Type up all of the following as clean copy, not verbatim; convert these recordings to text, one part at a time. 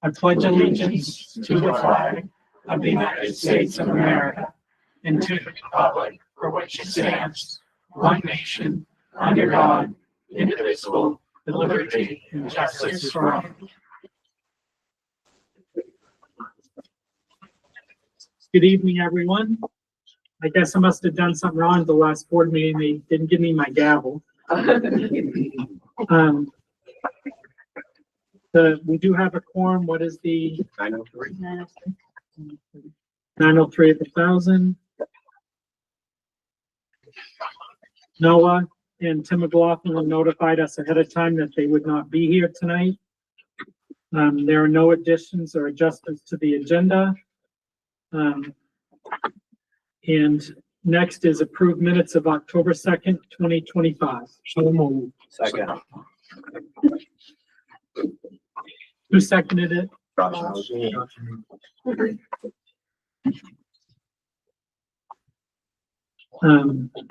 I pledge allegiance to the flag of the United States of America and to the republic for which it stands, one nation, under God, indivisible, with liberty and justice for all. Good evening, everyone. I guess I must have done something wrong at the last board meeting. They didn't give me my gavel. We do have a quorum. What is the 903? 903 of 1,000. Noah and Tim McLaughlin notified us ahead of time that they would not be here tonight. There are no additions or adjustments to the agenda. And next is approved minutes of October 2nd, 2025. So moved. Second. Who seconded it?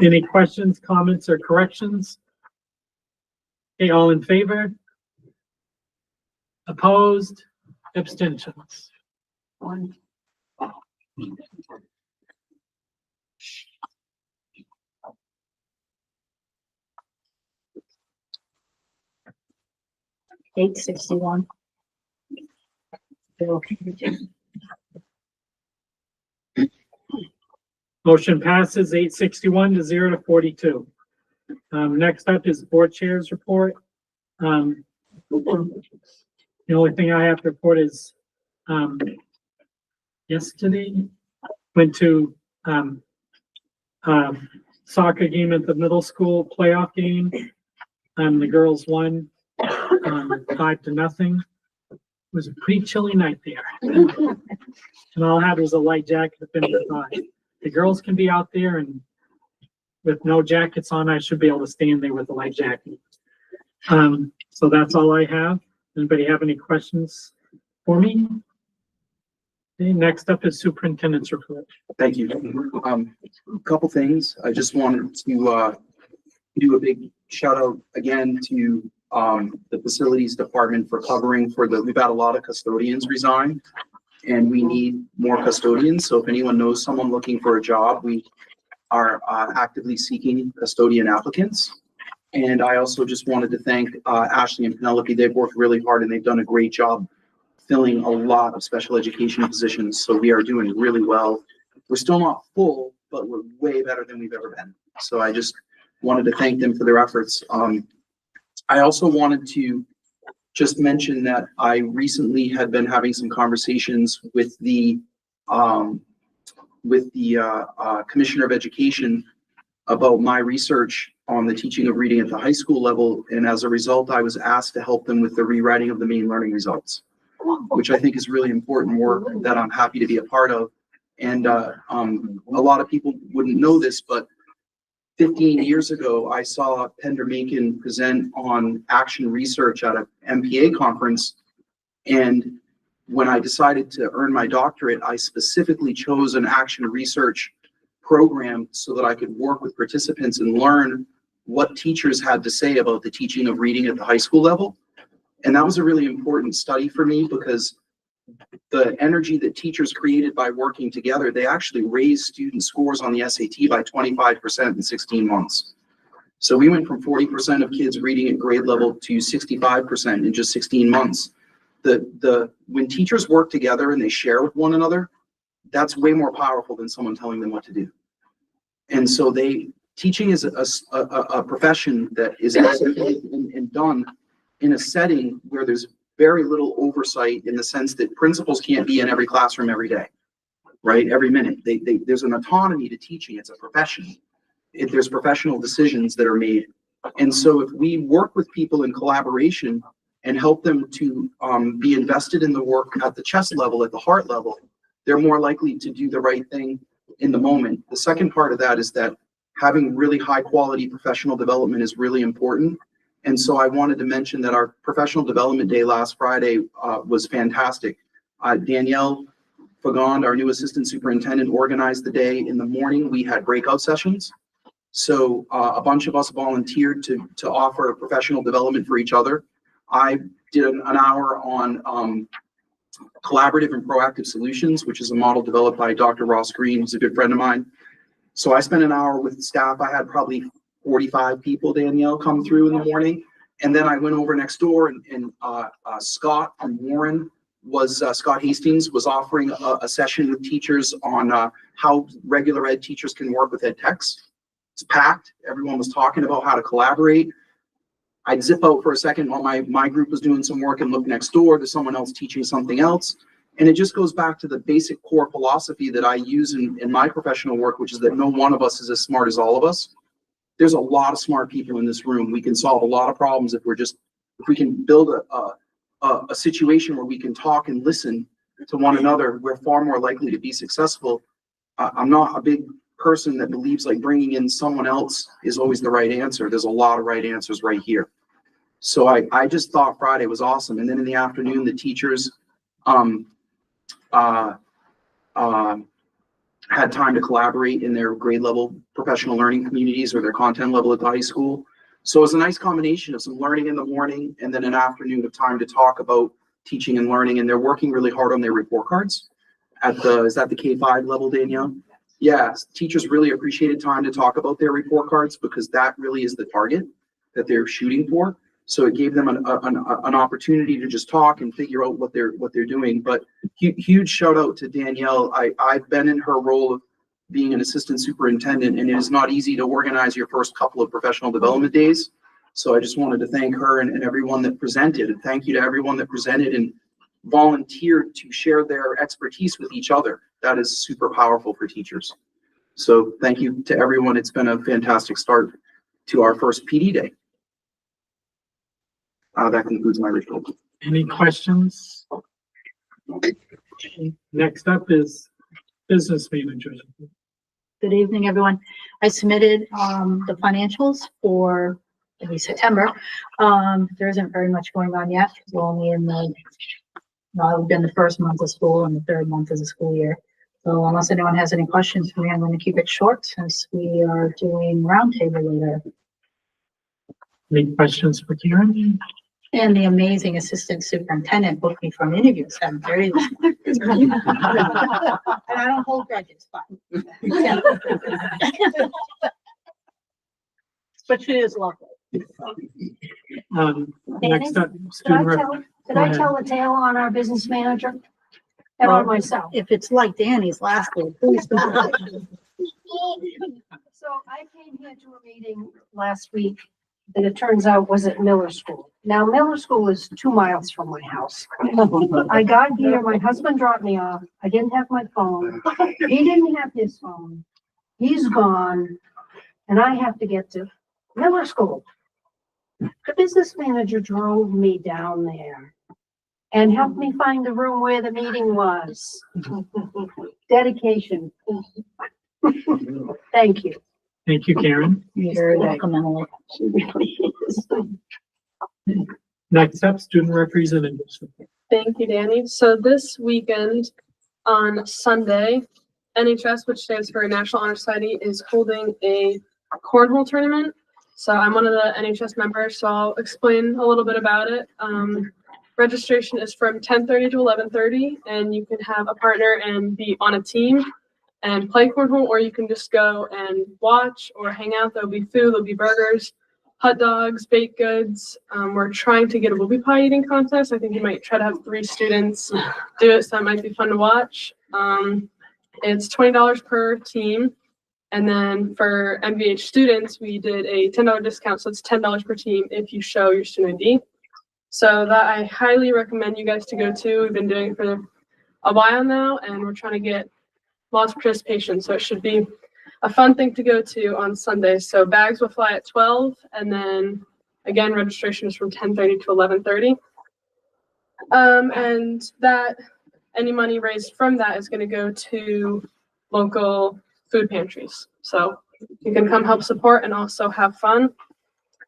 Any questions, comments, or corrections? Okay, all in favor? Opposed? Abstentions? One. 861. Motion passes 861 to 0 to 42. Next up is board chairs report. The only thing I have to report is yesterday went to soccer game at the middle school playoff game. The girls won 5-0. It was a pretty chilly night there. And all I had was a light jacket to finish the five. The girls can be out there, and with no jackets on, I should be able to stand there with a light jacket. So that's all I have. Anybody have any questions for me? Okay, next up is superintendent's report. Thank you. A couple things. I just wanted to do a big shout out again to the facilities department for covering for we've had a lot of custodians resign, and we need more custodians. So if anyone knows someone looking for a job, we are actively seeking custodian applicants. And I also just wanted to thank Ashley and Penelope. They've worked really hard and they've done a great job filling a lot of special education positions. So we are doing really well. We're still not full, but we're way better than we've ever been. So I just wanted to thank them for their efforts. I also wanted to just mention that I recently had been having some conversations with the Commissioner of Education about my research on the teaching of reading at the high school level. And as a result, I was asked to help them with the rewriting of the main learning results, which I think is really important work that I'm happy to be a part of. And a lot of people wouldn't know this, but 15 years ago, I saw Pender Macon present on action research at an MPA conference. And when I decided to earn my doctorate, I specifically chose an action research program so that I could work with participants and learn what teachers had to say about the teaching of reading at the high school level. And that was a really important study for me because the energy that teachers created by working together, they actually raised student scores on the SAT by 25% in 16 months. So we went from 40% of kids reading at grade level to 65% in just 16 months. When teachers work together and they share with one another, that's way more powerful than someone telling them what to do. And so teaching is a profession that is and done in a setting where there's very little oversight, in the sense that principals can't be in every classroom every day, right? Every minute. There's an autonomy to teaching. It's a profession. There's professional decisions that are made. And so if we work with people in collaboration and help them to be invested in the work at the chest level, at the heart level, they're more likely to do the right thing in the moment. The second part of that is that having really high quality professional development is really important. And so I wanted to mention that our professional development day last Friday was fantastic. Danielle Fagond, our new assistant superintendent, organized the day. In the morning, we had breakout sessions. So a bunch of us volunteered to offer professional development for each other. I did an hour on collaborative and proactive solutions, which is a model developed by Dr. Ross Green, who's a good friend of mine. So I spent an hour with staff. I had probably 45 people, Danielle, come through in the morning. And then I went over next door and Scott from Warren Scott Hastings was offering a session with teachers on how regular ed teachers can work with ed techs. It's packed. Everyone was talking about how to collaborate. I'd zip out for a second while my group was doing some work and look next door to someone else teaching something else. And it just goes back to the basic core philosophy that I use in my professional work, which is that no one of us is as smart as all of us. There's a lot of smart people in this room. We can solve a lot of problems if we can build a situation where we can talk and listen to one another. We're far more likely to be successful. I'm not a big person that believes like bringing in someone else is always the right answer. There's a lot of right answers right here. So I just thought Friday was awesome. And then in the afternoon, the teachers had time to collaborate in their grade level professional learning communities or their content level at the high school. So it was a nice combination of some learning in the morning and then an afternoon of time to talk about teaching and learning. And they're working really hard on their report cards is that the K-5 level, Danielle? Yeah, teachers really appreciated time to talk about their report cards because that really is the target that they're shooting for. So it gave them an opportunity to just talk and figure out what they're doing. But huge shout out to Danielle. I've been in her role of being an assistant superintendent, and it is not easy to organize your first couple of professional development days. So I just wanted to thank her and everyone that presented. And thank you to everyone that presented and volunteered to share their expertise with each other. That is super powerful for teachers. So thank you to everyone. It's been a fantastic start to our first PD day. That concludes my report. Any questions? Next up is business managers. Good evening, everyone. I submitted the financials for maybe September. There isn't very much going on yet. We're only in we've been the first month of school and the third month of the school year. So unless anyone has any questions for me, I'm going to keep it short since we are doing roundtable later. Any questions for Karen? And the amazing assistant superintendent booked me for an interview at 7:30. And I don't hold grudges, but. But she is lovely. Next up, student rep. Did I tell the tale on our business manager? And on myself? If it's like Danny's last week, please. So I came here to a meeting last week and it turns out was at Miller School. Now Miller School is 2 miles from my house. I got here, my husband dropped me off. I didn't have my phone. He didn't have his phone. He's gone. And I have to get to Miller School. The business manager drove me down there and helped me find the room where the meeting was. Dedication. Thank you. Thank you, Karen. You're welcome, Emily. She really is. Next up, student representatives. Thank you, Danny. So this weekend on Sunday, NHS, which stands for National Honor Society, is holding a cornhole tournament. So I'm one of the NHS members, so I'll explain a little bit about it. Registration is from 10:30 to 11:30, and you can have a partner and be on a team and play cornhole, or you can just go and watch or hang out. There'll be food, there'll be burgers, hot dogs, baked goods. We're trying to get a whoopie pie eating contest. I think we might try to have 3 students do it, so that might be fun to watch. It's $20 per team. And then for MVH students, we did a $10 discount, so it's $10 per team if you show your student ID. So that I highly recommend you guys to go to. We've been doing it for a while now, and we're trying to get lots of participation. So it should be a fun thing to go to on Sundays. So bags will fly at 12, and then again, registration is from 10:30 to 11:30. And that any money raised from that is going to go to local food pantries. So you can come help support and also have fun.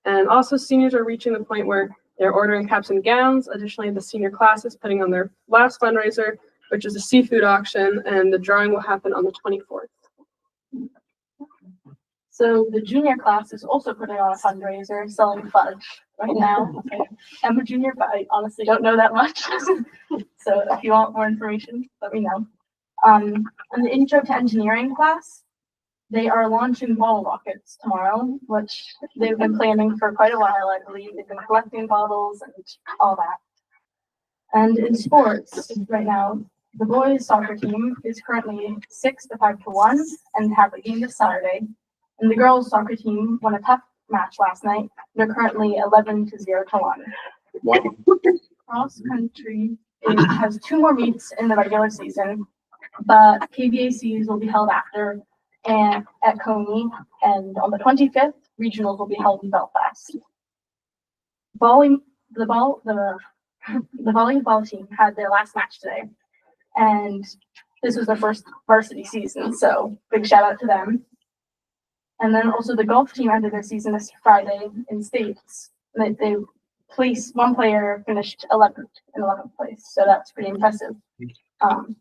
And also seniors are reaching the point where they're ordering caps and gowns. Additionally, the senior class is putting on their last fundraiser, which is a seafood auction, and the drawing will happen on the 24th. So the junior class is also putting on a fundraiser, selling fudge right now. I'm a junior, but I honestly don't know that much. So if you want more information, let me know. And the intro to engineering class, they are launching bottle rockets tomorrow, which they've been planning for quite a while, I believe. They've been collecting bottles and all that. And in sports right now, the boys soccer team is currently 6-5-1 and have a game this Saturday. And the girls soccer team won a tough match last night. They're currently 11-0-1. Wow. Cross country has 2 more meets in the regular season, but KVACs will be held after and at Coney, and on the 25th, regionals will be held in Belfast. The volleyball team had their last match today, and this was their first varsity season, so big shout out to them. And then also the golf team ended their season this Friday in states. They placed, one player finished 11th in 11th place, so that's pretty impressive. And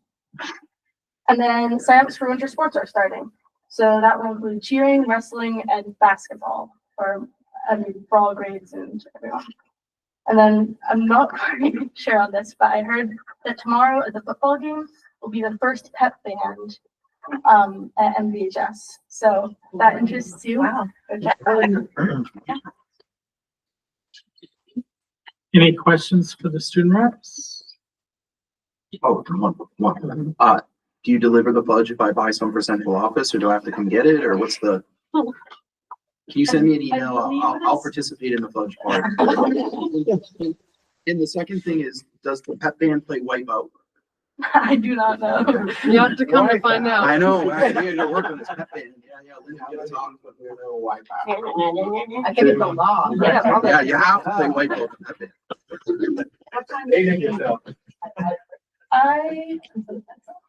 then signups for winter sports are starting. So that will include cheering, wrestling, and basketball for all grades and everyone. And then I'm not quite sure on this, but I heard that tomorrow at the football game will be the first pep band at MVHS. So that interests you. Wow. Any questions for the student reps? Oh, one. Do you deliver the fudge if I buy some for central office, or do I have to come get it, or what's the? Can you send me an email? I'll participate in the fudge part. And the second thing is, does the pep band play Wipeout? I do not know. You have to come to find out. I know, right? We had to work on this pep band. Yeah, Linda, get us on. I think it's a law. Yeah, you have to play Wipeout with pep band. I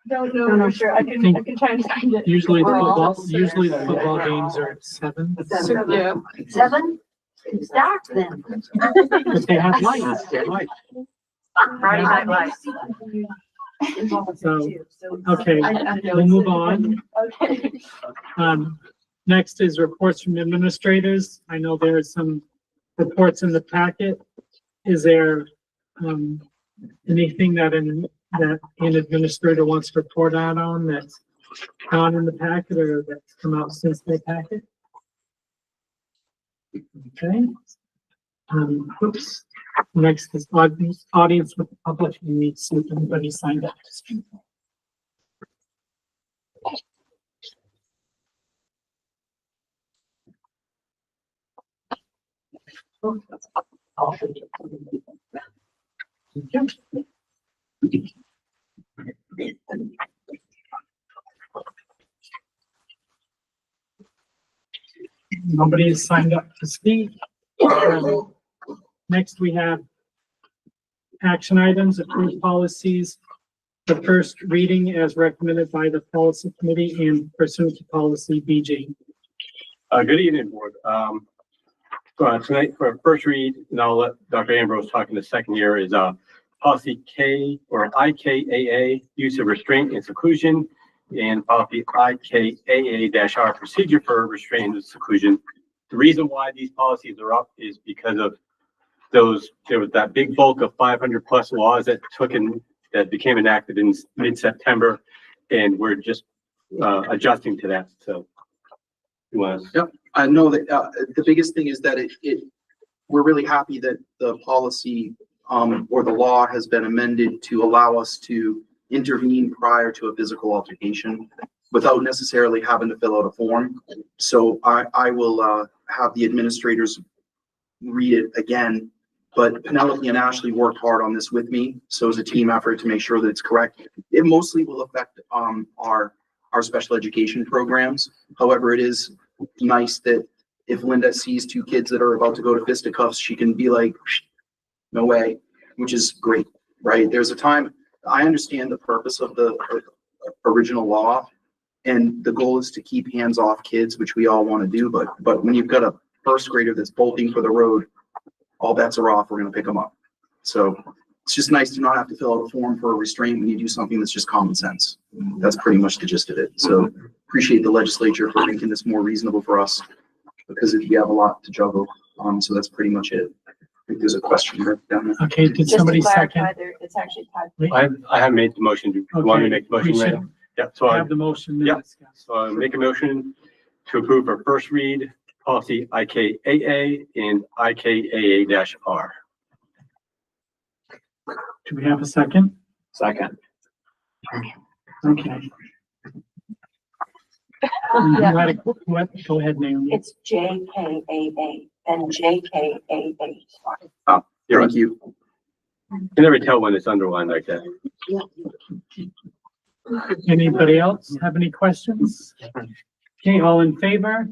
don't know for sure. I can try and find it. Usually the football games are at 7, Yeah. 7? It's dark then. but they have lights. Friday night lights. So, okay, we'll move on. Okay. Next is reports from administrators. I know there are some reports in the packet. Is there, anything that an administrator wants to report out on that's gone in the packet or that's come out since their packet? Okay. Oops. Next is audience with the public. We need to see if anybody signed up to speak. Nobody has signed up to speak. Next, we have action items, approved policies. The first reading as recommended by the policy committee and pursuant to policy BG. Good evening, board. Tonight for our first read, and I'll let Dr. Ambrose talk in the second year, is policy K or IKAA, use of restraint and seclusion, and policy IKAA-R, procedure for restraint and seclusion. The reason why these policies are up is because of there was that big bulk of 500 plus laws that became enacted in mid-September, and we're just adjusting to that. So you want to? Yep, I know that the biggest thing is that we're really happy that the policy or the law has been amended to allow us to intervene prior to a physical altercation without necessarily having to fill out a form. So I will have the administrators read it again, but Penelope and Ashley worked hard on this with me. So it's a team effort to make sure that it's correct. It mostly will affect our special education programs. However, it is nice that if Linda sees 2 kids that are about to go to fisticuffs, she can be like, no way, which is great, right? There's a time, I understand the purpose of the original law, and the goal is to keep hands off kids, which we all want to do. But when you've got a first grader that's bolting for the road, all bets are off. We're going to pick them up. So it's just nice to not have to fill out a form for a restraint when you do something that's just common sense. That's pretty much the gist of it. So appreciate the legislature for making this more reasonable for us because we have a lot to juggle. So that's pretty much it. I think there's a question right down there. Okay, did Just to somebody clarify, second? there, it's actually tied. I haven't made the motion. Do you want me to make the We motion right should now? Yeah, so I have the motion. then Yep. discuss. So I make a motion to approve for first read policy IKAA and IKAA-R. Do we have a second? Second. Okay. Who had a- what? Go ahead, Naomi. It's JKAA and JKAA. You're Thank you. You can never tell when it's underlined like that. Anybody else have any questions? Okay, all in favor?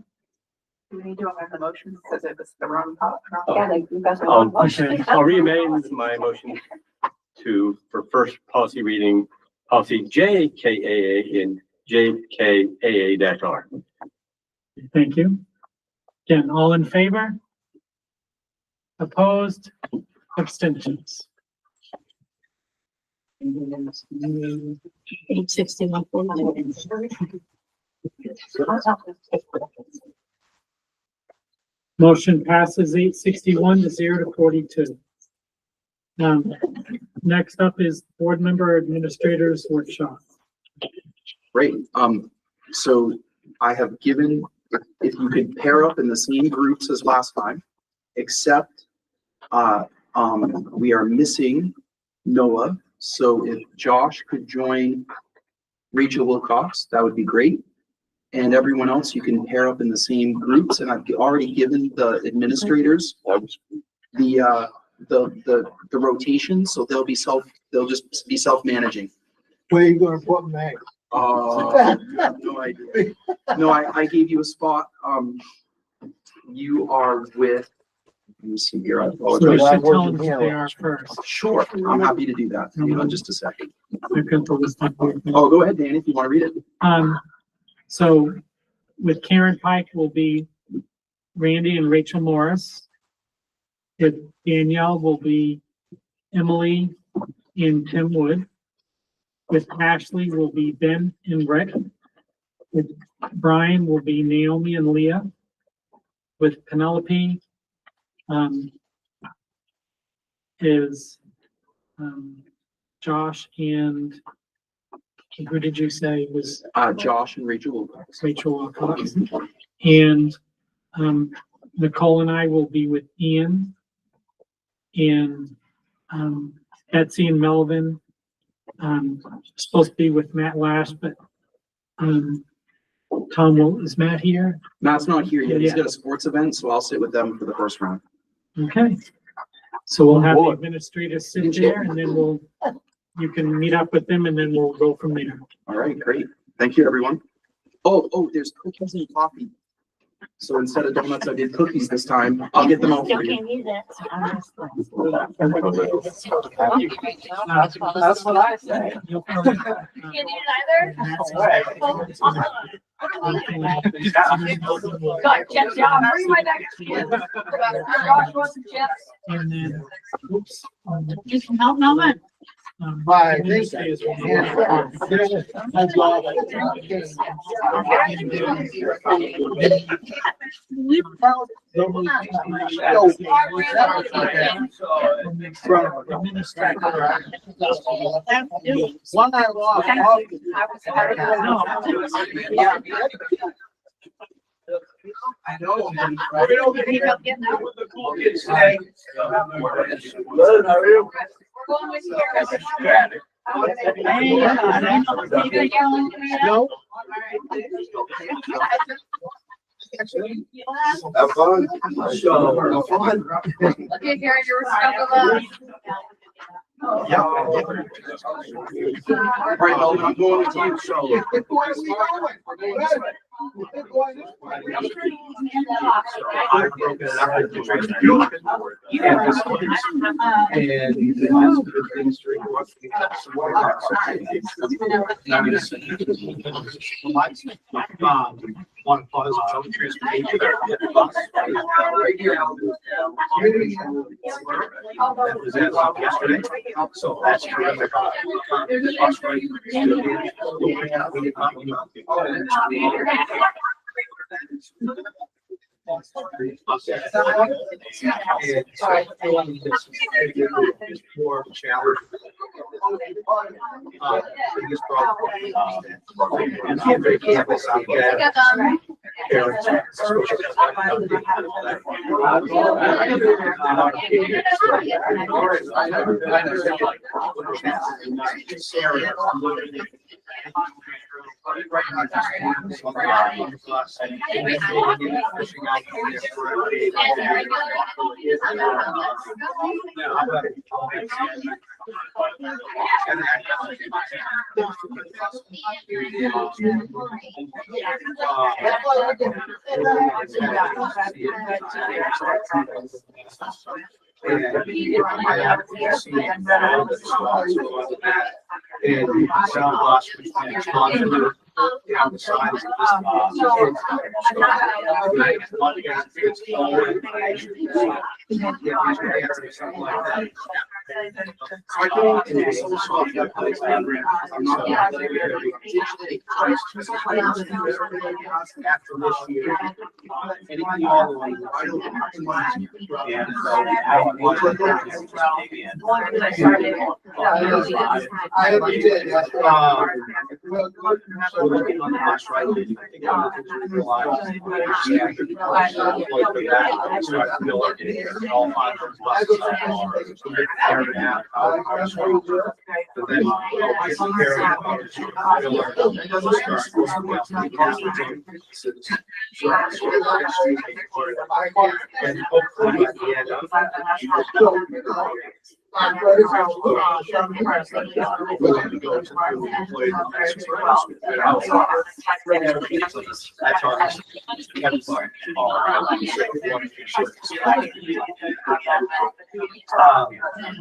We need to amend the motion because it was the wrong part. Yeah, like you guys I'll- are. Okay. I'll re-amend my motion for first policy reading, policy JKAA and JKAA-R. Thank you. Again, all in favor? Opposed? Abstentions? 861. Motion passes 861 to 0 to 42. Next up is board member administrators workshop. Great. So I have given, if you could pair up in the same groups as last time, except, we are missing Noah. So if Josh could join Rachel Wilcox, that would be great. And everyone else, you can pair up in the same groups. And I've already given the administrators the rotation, so they'll just be self-managing. Where you gonna put me? I have no idea. No, I gave you a spot. You are with, let me see here, I So we apologize. should tell them who they are first. Sure, I'm happy to do that. Hang on just a second. They're good to listen to. Oh, go ahead, Dan, if you want to read it. So with Karen Pike will be Randy and Rachel Morris. With Danielle will be Emily and Tim Wood. With Ashley will be Ben and Rick. With Brian will be Naomi and Leah. With Penelope, is, Josh and who did you say was Josh and Rachel Wilcox. Rachel Wilcox? And, Nicole and I will be with Ian. And, Betsy and Melvin, supposed to be with Matt Lash, but, Tom, is Matt here? Matt's not here yet. He's Yeah. got a sports event, so I'll sit with them for the first round. Okay. So we'll have the administrators sit there and then you can meet up with them and then we'll go from there. All right, great. Thank you, everyone. Oh, there's cookies and coffee. So instead of donuts, I did cookies this time. I'll get them out for you. That's what I say. You'll come- You need it either? God, Jeff's job, bring my back. Josh wants some chips. And then, oops. You can help Melvin. Bye. Wednesday is one. That's all. One I lost. I know. We're going with you. No. Have fun. Have fun. Okay, Gary, you're stuck alone. Yeah. All right, Melvin, I'm going with you, so. One pause on transportation. Right here. That was as of yesterday, so that's terrific. More challenge. Biggest problem. And I'm very careful about that. Parents, and sound loss, which is constantly down the sides of and hopefully at the end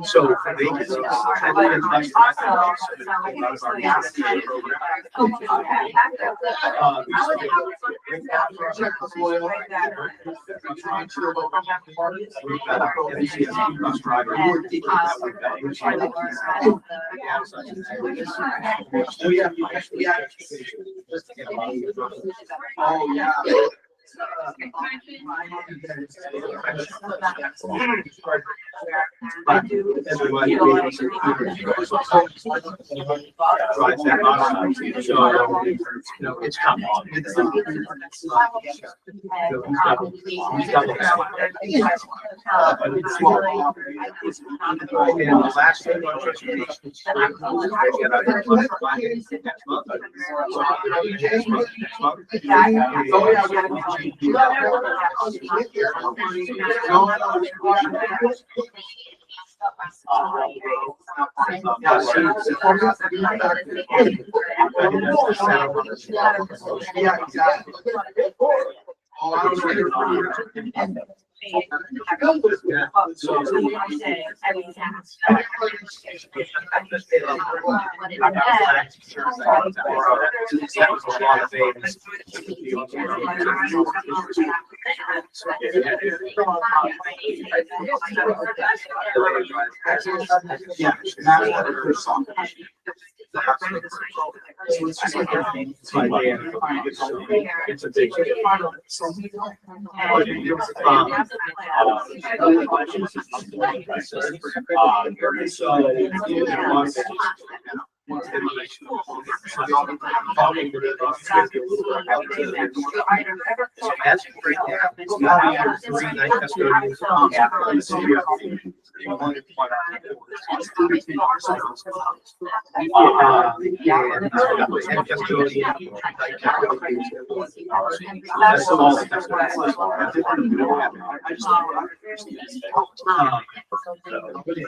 so for vacancies, I live in West oh, yeah. It's come on. Yeah, exactly. It's a big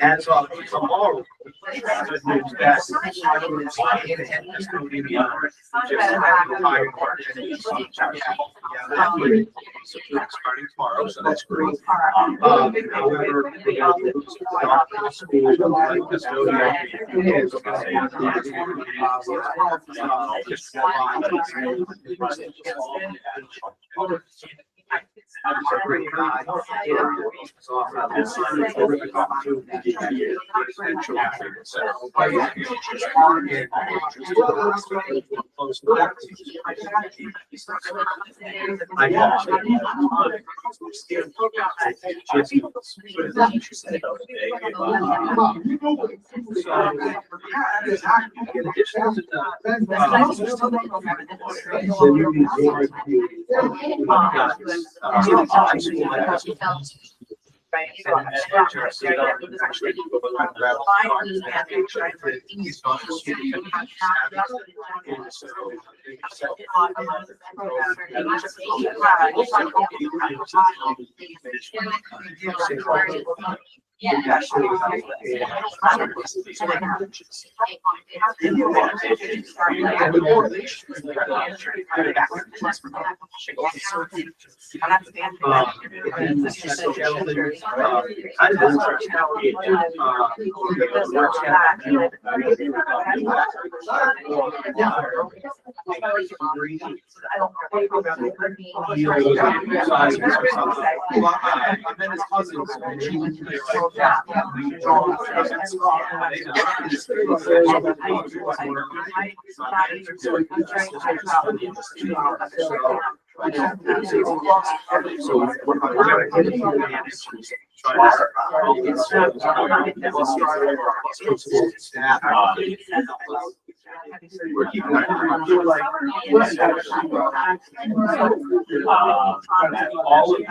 As of tomorrow. Starting tomorrow, so that's great. However, schools like custodial. We're keeping all of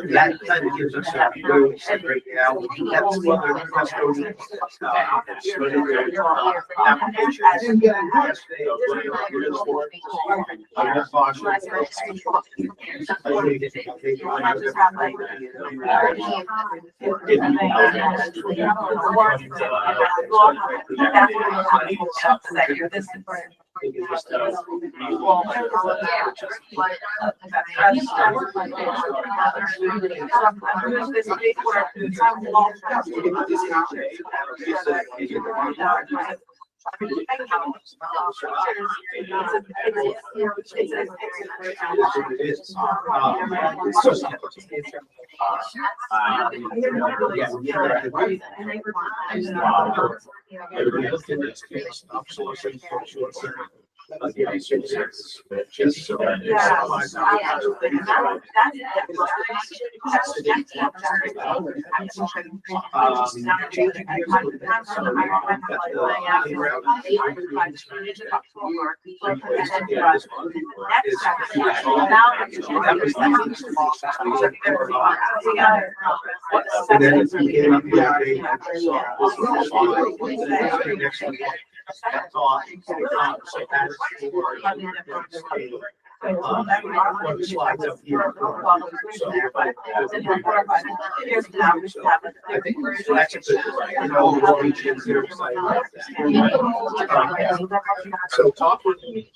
that kind of gives us a view right now. We have some other custodian One of the slides up here. So, I think that's a good, you know, all regions are excited about that. So talk with me.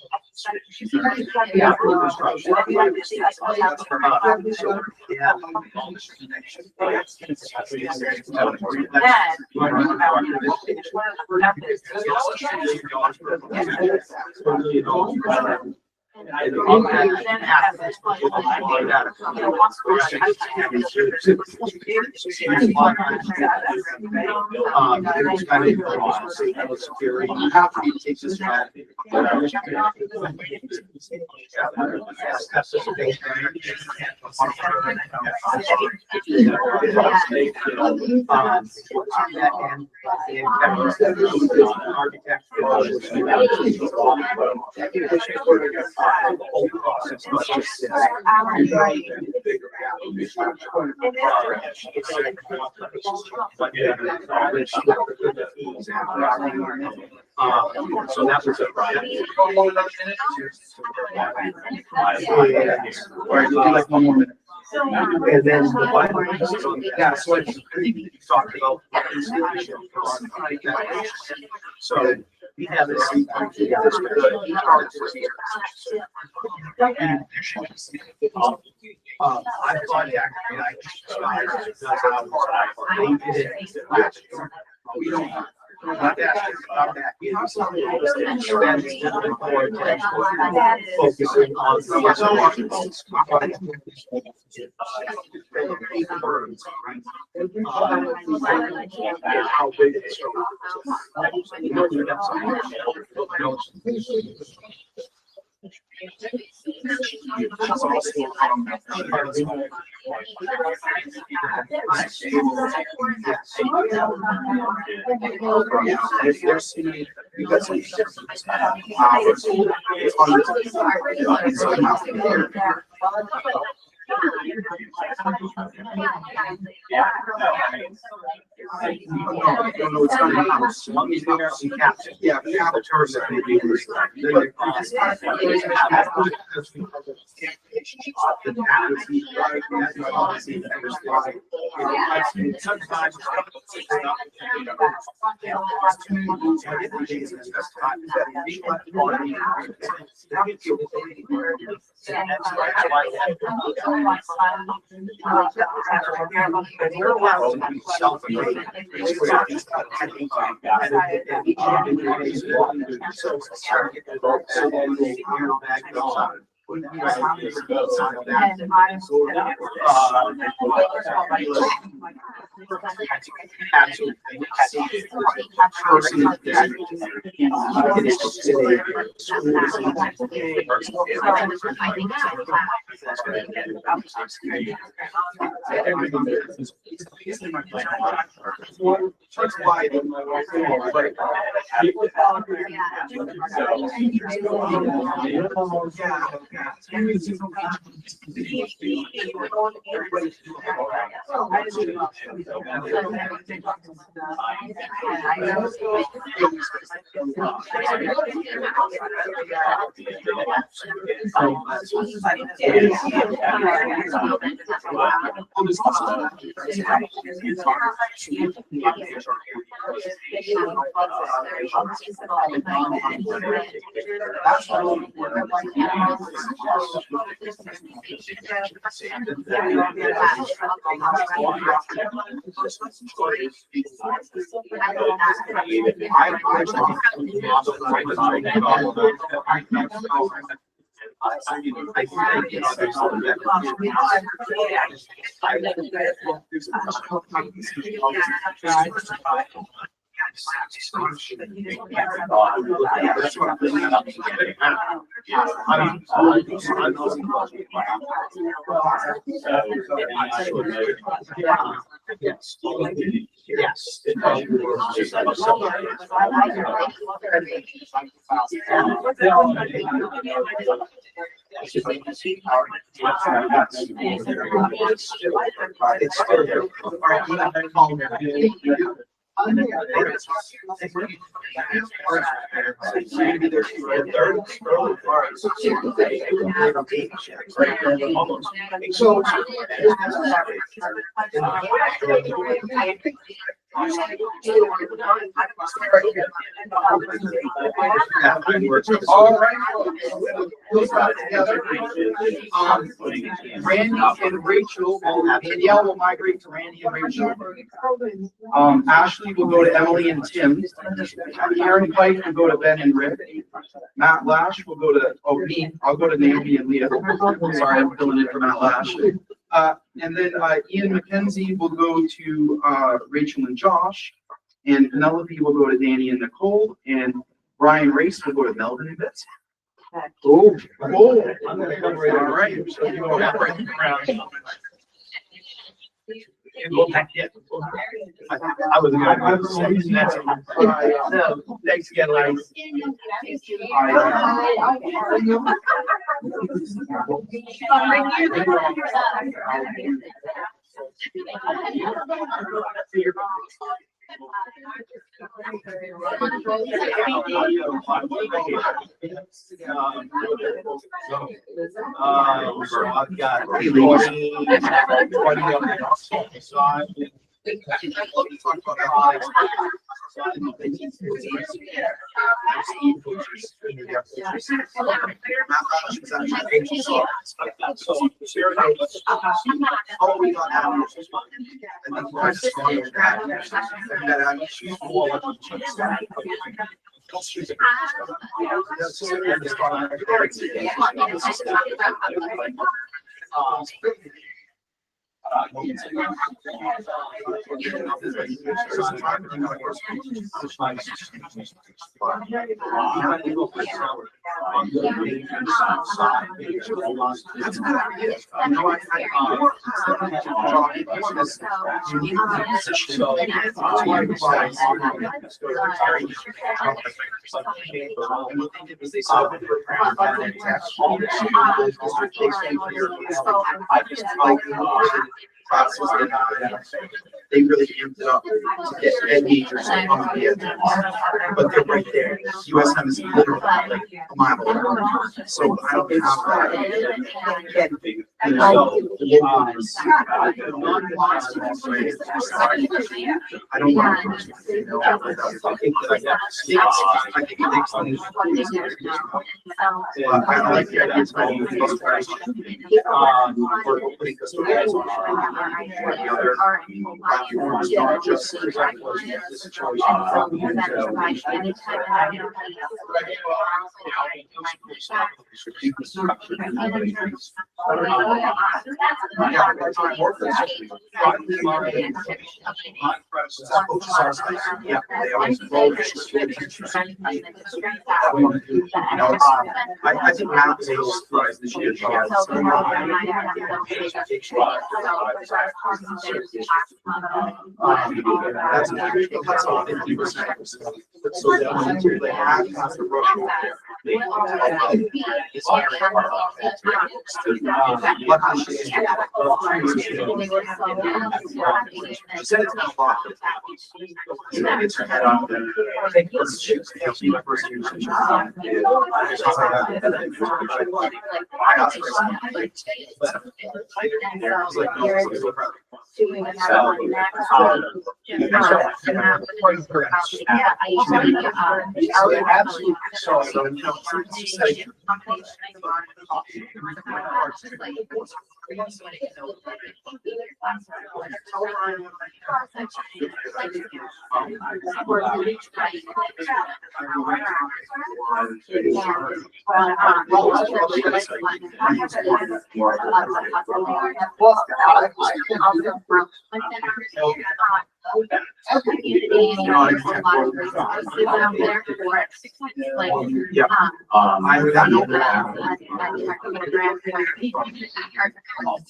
Yeah. So that was a all right, like one more minute. And then the final, yeah, so I think you talked about. So we have this. I thought we don't. Not that, not that. Focusing on how big it is. Yeah, Yes. All right. We'll got it together. Randy and Rachel, Danielle will migrate to Randy and Rachel. Ashley will go to Emily and Tim. Karen Pike will go to Ben and Rick. Matt Lash will go to, me, I'll go to Naomi and Leah. Sorry, I'm filling in for Matt Lash. And then Ian McKenzie will go to Rachel and Josh. And Penelope will go to Danny and Nicole. And Brian Race will go to Melvin and Betsy. Oh, all right. So you go right around. I was thanks again, Larry. I've got 20 on the side. They really amped it up to get ed majors on the agenda, but they're right there. USM is literally like a mile away. So I don't have that. And so I don't want to, I think it makes things. I like the idea of putting custodians on the other platforms, not just the situation. Yeah, they always I think Matt was a little surprised this year. That's all 50%. So that they have to rush over there. She said it's not a lot. It's her head off there. I think it's my first year.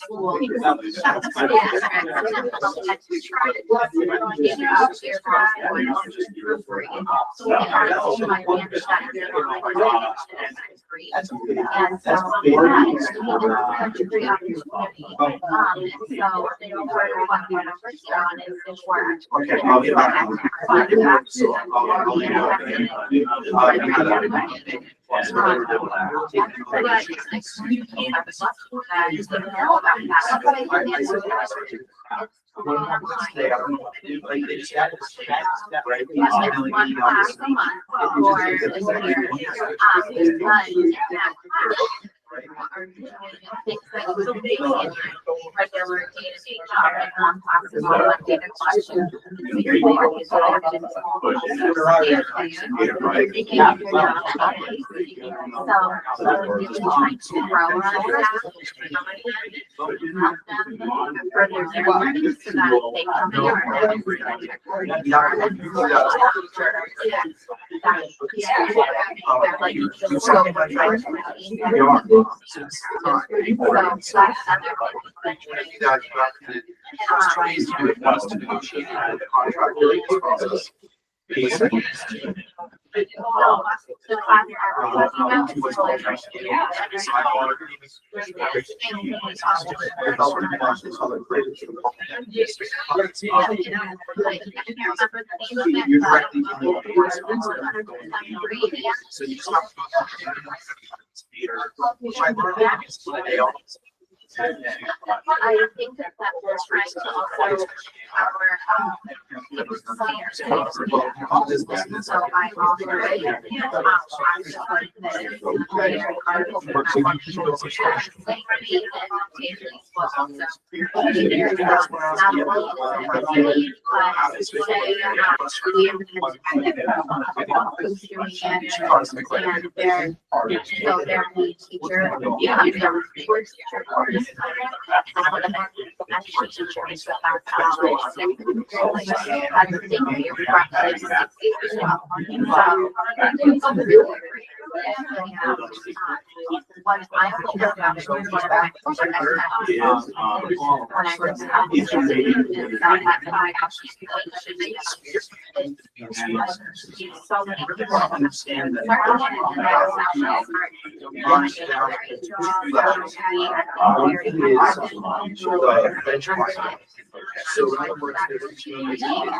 school. And so, yeah, it's a great opportunity. So they don't worry about the numbers on it, it's work. Okay, I'll get back on that. So I'll leave it. Regular day-to-day job, like one class is one data question. So really trying to grow on that. Help them further their learning so that they come I think that we're trying to also so I So in other words, this is kind of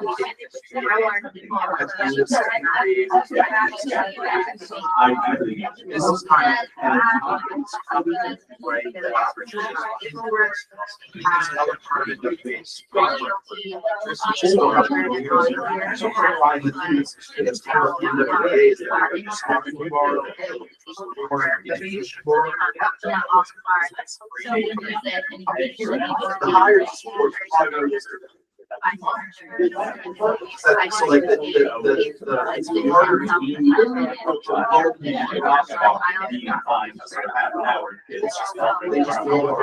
right, the average. There's another part of the base. The higher support. So like it's harder to be it's just they just know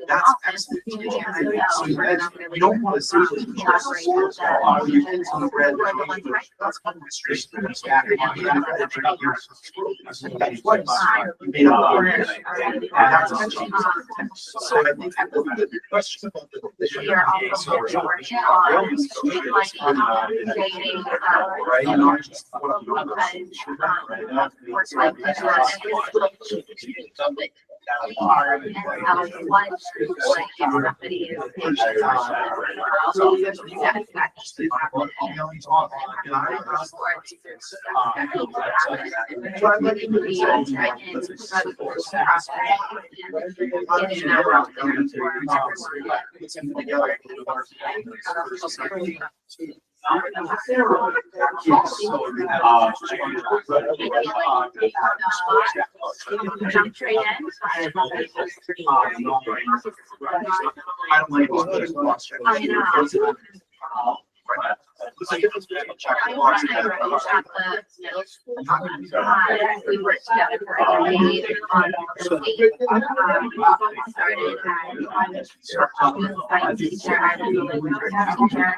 that's excellent. You don't want to see your kids on the red. That's so I think the question about I worked at the middle school. We worked together for a decade on the state. Started as science teacher, I was a language teacher,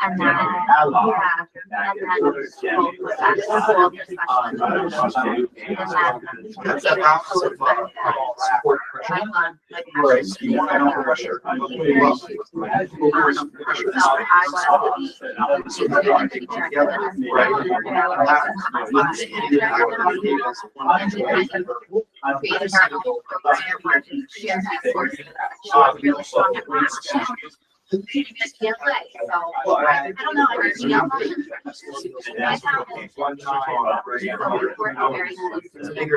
and then, both was at school, That's the balance of, support pressure. Right. You want to know pressure. So I was a teacher. Really strong at math. She just can't play, so I don't know, I just feel my talent. We're very close to each other.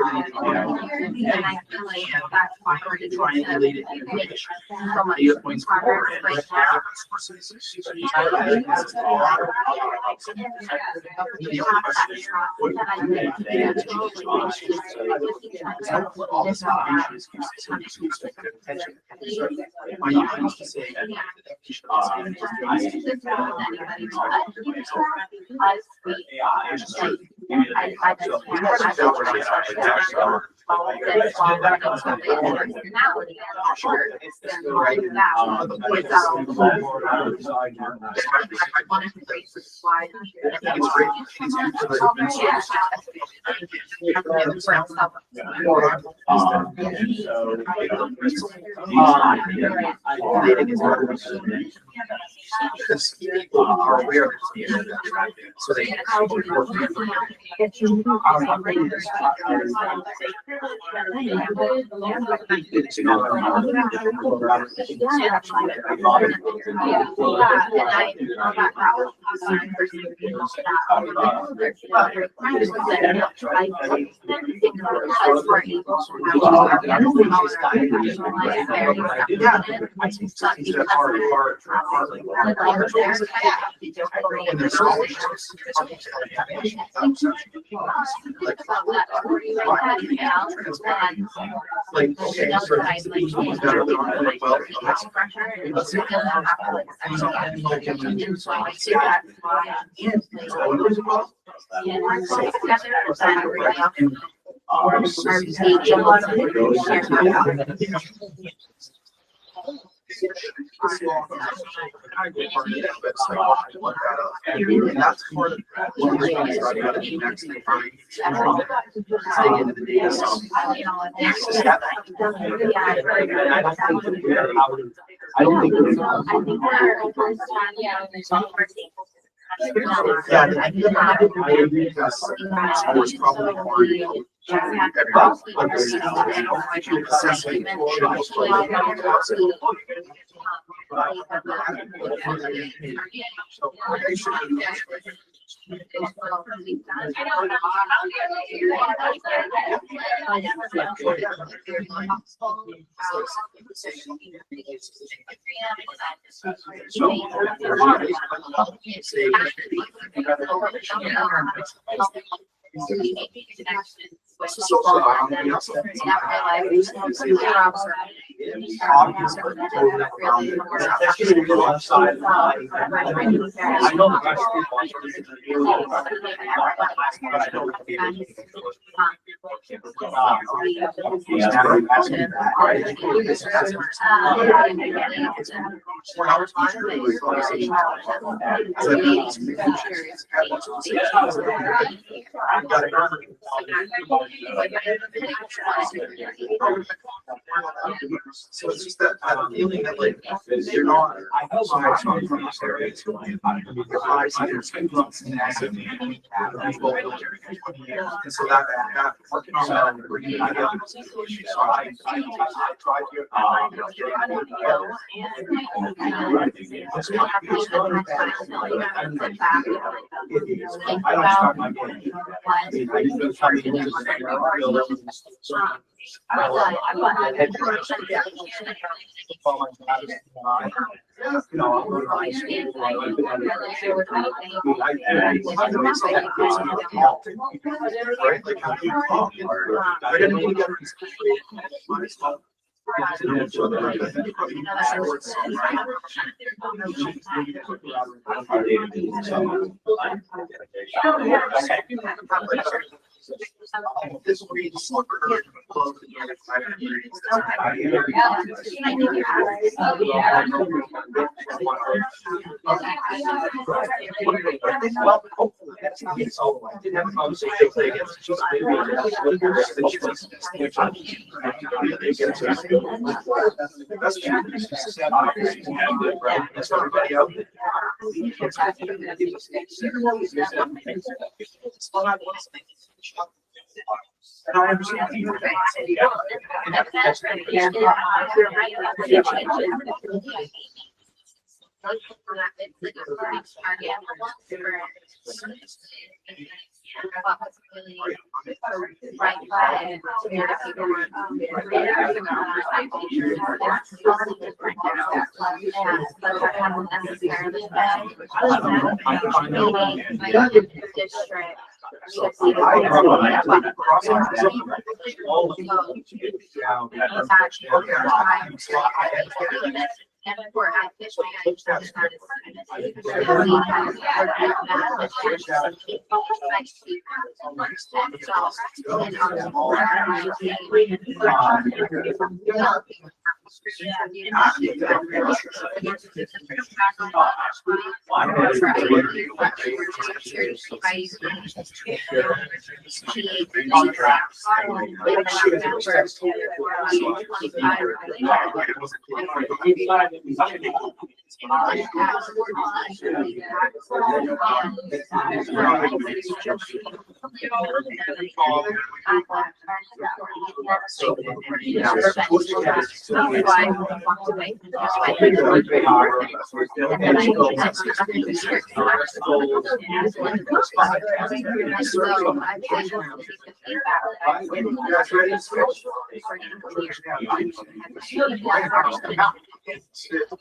And I feel like that's why we're trying to make so much progress right now. Because people are aware of the so they. Like, okay, so and that's part of one of the things I got to do next thing. Stay into the data. So I don't think we're I agree because scores probably more. Everybody understands assessment so it's just that feeling that like you're not from this area. And so that working on that and bringing it together. This will be the slipper. Well, hopefully that's not it. So I did have a conversation today. That's everybody out there. And I understand. And before I fish my eyes, that's not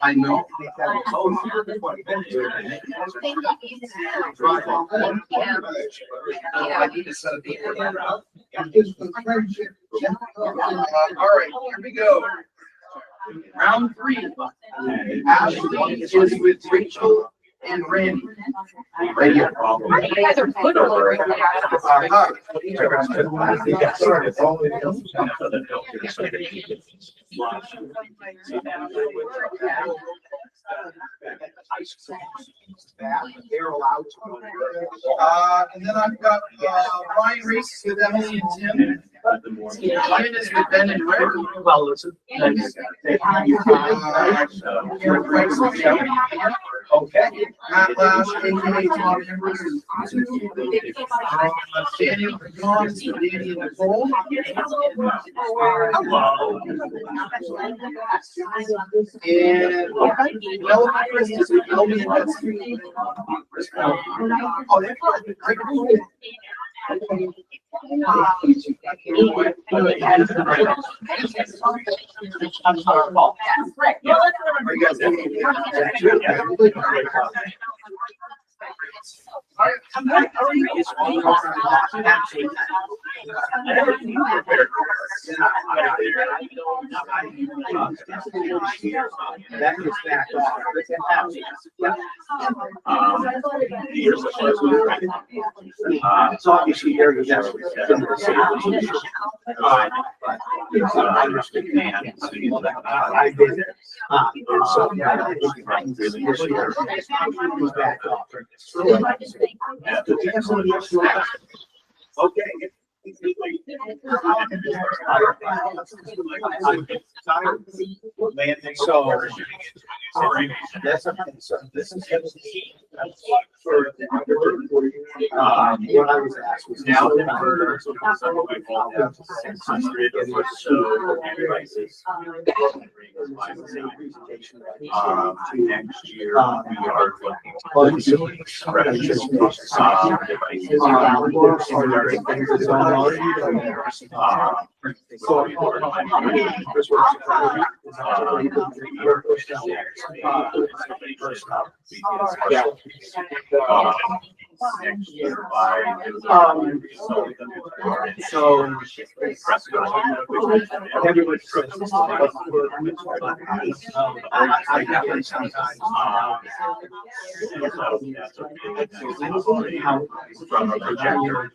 I know. I need to set a date for that. All right, here we go. Round 3. Ashley is with Rachel and Randy. Right here. You guys are good over They're allowed to. And then I've got Ryan Reese with Emily and Tim. Ryan is with Ben and Rick. Well, listen. Okay. Matt Lash, aka Tom Embers. Daniel Johns, Danny and Nicole. And Melanie Christus with Melanie and Betsy. Oh, they're great. So obviously there is that. I did it. And so okay. So that's okay. So this is for what I was asked was now next year we are next year by. So. Everybody. I definitely sometimes. From a projector.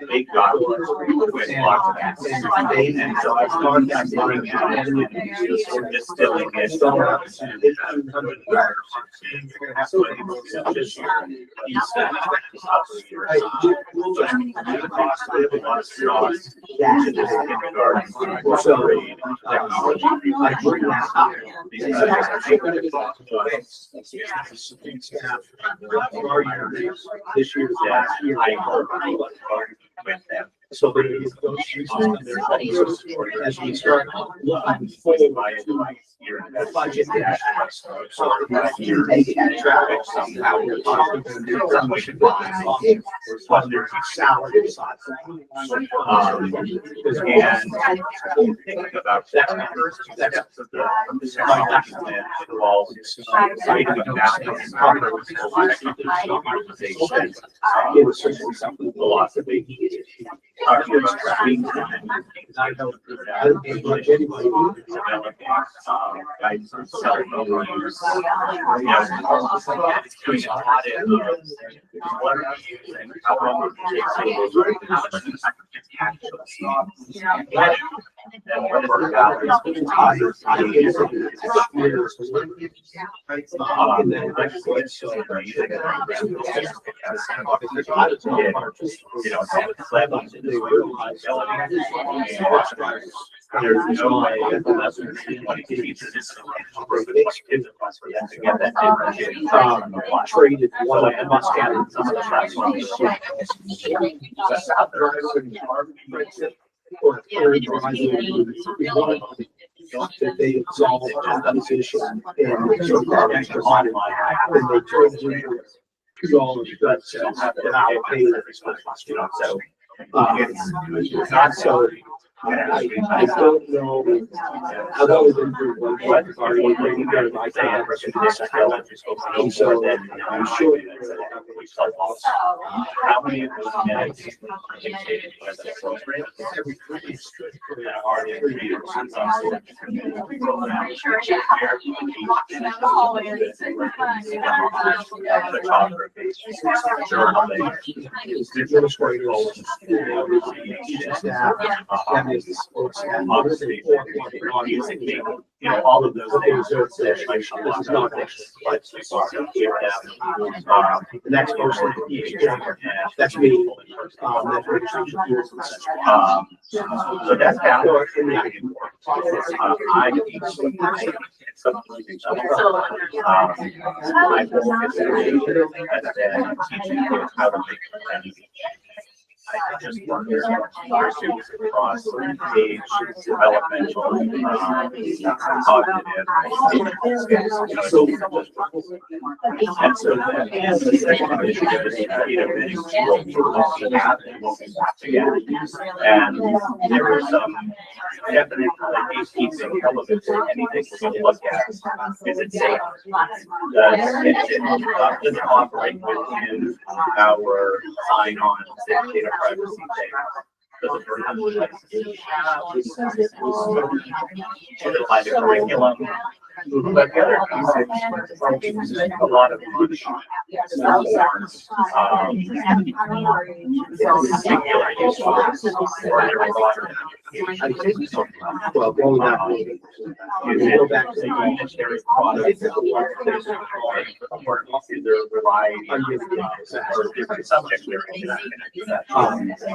They got with lots of and so I started looking at it and distilling it. This year's last year. With them. So there is those as we start looking forward to budget. So you're making that traffic somehow. But there's salary side. And thinking about that, that's the involved creating a national philosophy. Talking about traffic. I know guidance on cell phone use. What are you using? How long would it take there's no way unless there's 20 pieces traded one of must get some of the that they absolve that position and so far extra money and they turn it into $2 that's an hour pay so it's not so I don't know. I've always been through one part of my time. And so I'm sure. How many of those minutes dictated by the program? Obviously, you know, all of those things. This is not next. The next person, that's me. So that's kind of I just wonder across age, developmental, cognitive. And so the second initiative is innovating what we have and what we want to get. And there are some definite gatekeeping elements in anything we look at. Is it safe? Does it operate within our sign-on data privacy data? Does it by the curriculum? But the other piece is a lot of money. Well, going back. Go back to the unitary product. Either rely on different subject areas.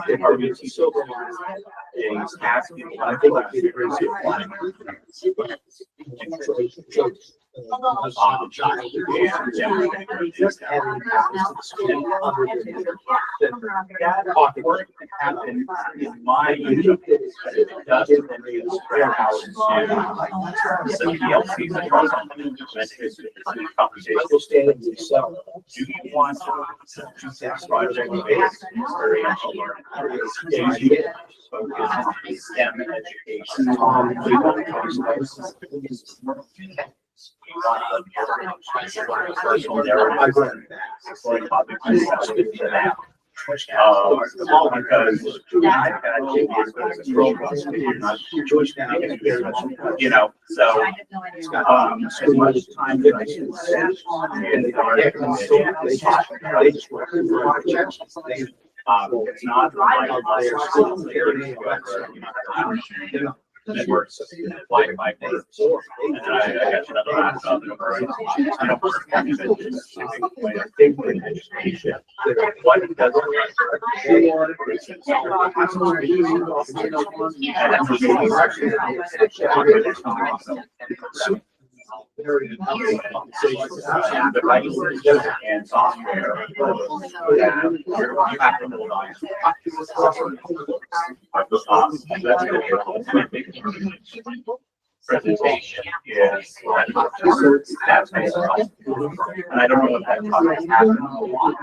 If our UT Silver is asking, I think it brings you work happened in my unit doesn't warehouse somebody else's conversation. Do you want to project based experiential learning? Do you focus on STEM education? Personal narrative. Because you know, so as much time that I can spend in the it's not that works like my words. And then I got another laptop in a hurry. Education. What it does and software presentation is that's and I don't know if that talk has happened a lot.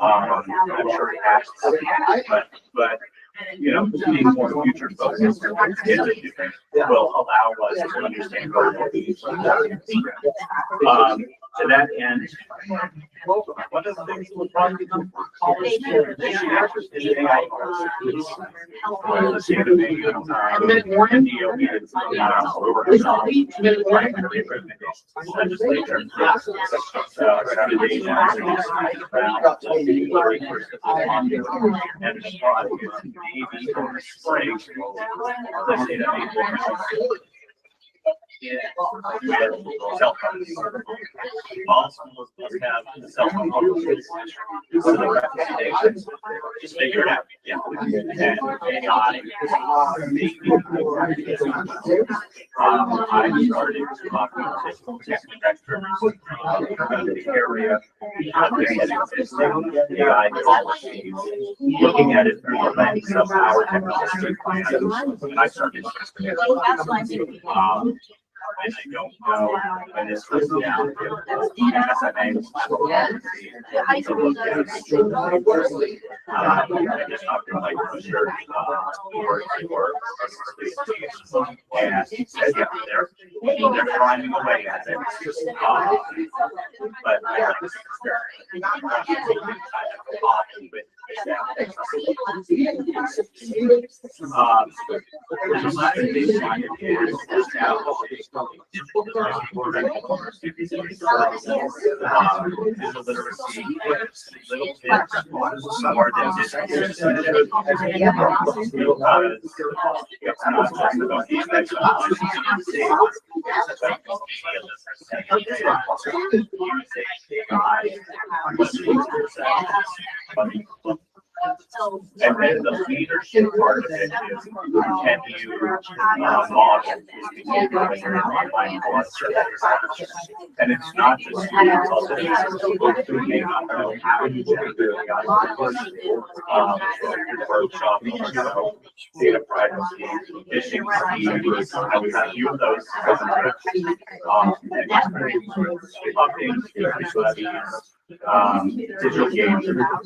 I'm sure it has, but you know, being more future focused will allow us to understand what to that end, one of the things that will probably become college students this year is AI. Cell phones. All schools must have cell phone policies. So the recommendations, just figure it out. Yeah. And AI. I started talking to tech directors in the area. AI policies, looking at it through the lens of our technology plan. And I started. And I don't know when this goes down. I just talked to my teacher, and he said, yeah, they're climbing away at it. But I like this and then the leadership part of it is, can you model online and it's not just students, also folks who may not know how to do workshop, data privacy, phishing schemes, how we have few of those digital games, because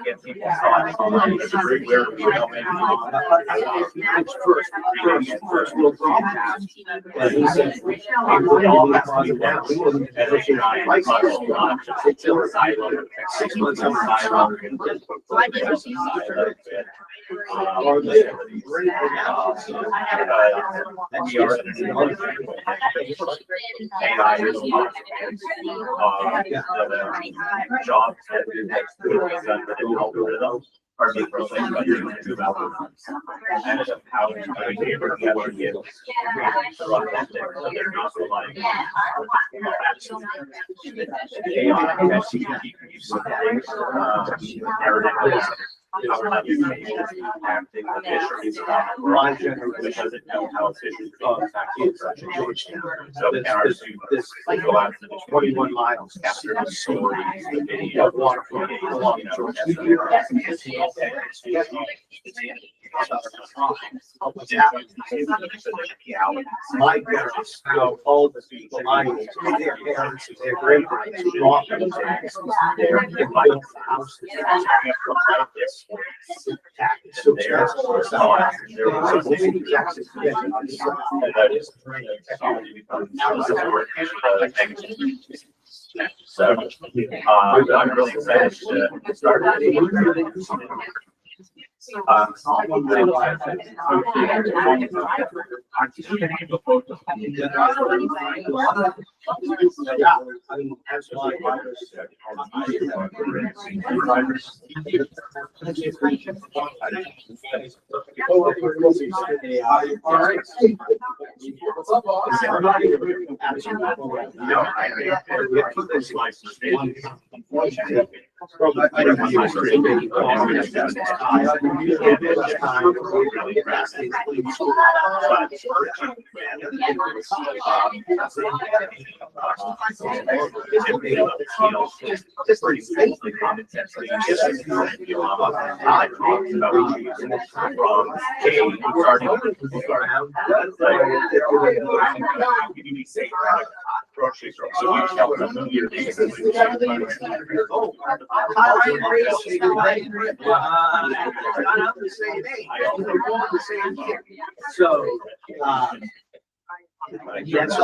get people's thoughts on where we're going. It's first world problem. And he said, we all have to be down. And it's not just until the silo, 6 months on the silo. Jobs that didn't help with those. Are being processed by your and how it's able to work in. They're not relying. Because it knows how efficient so the RSU this go out to the 21 miles after the story of water from my parents, how all the people, their parents, their great parents, they're invited to houses. So, I'm really excited to start. I don't want my grocery store. So you tell them So, yes,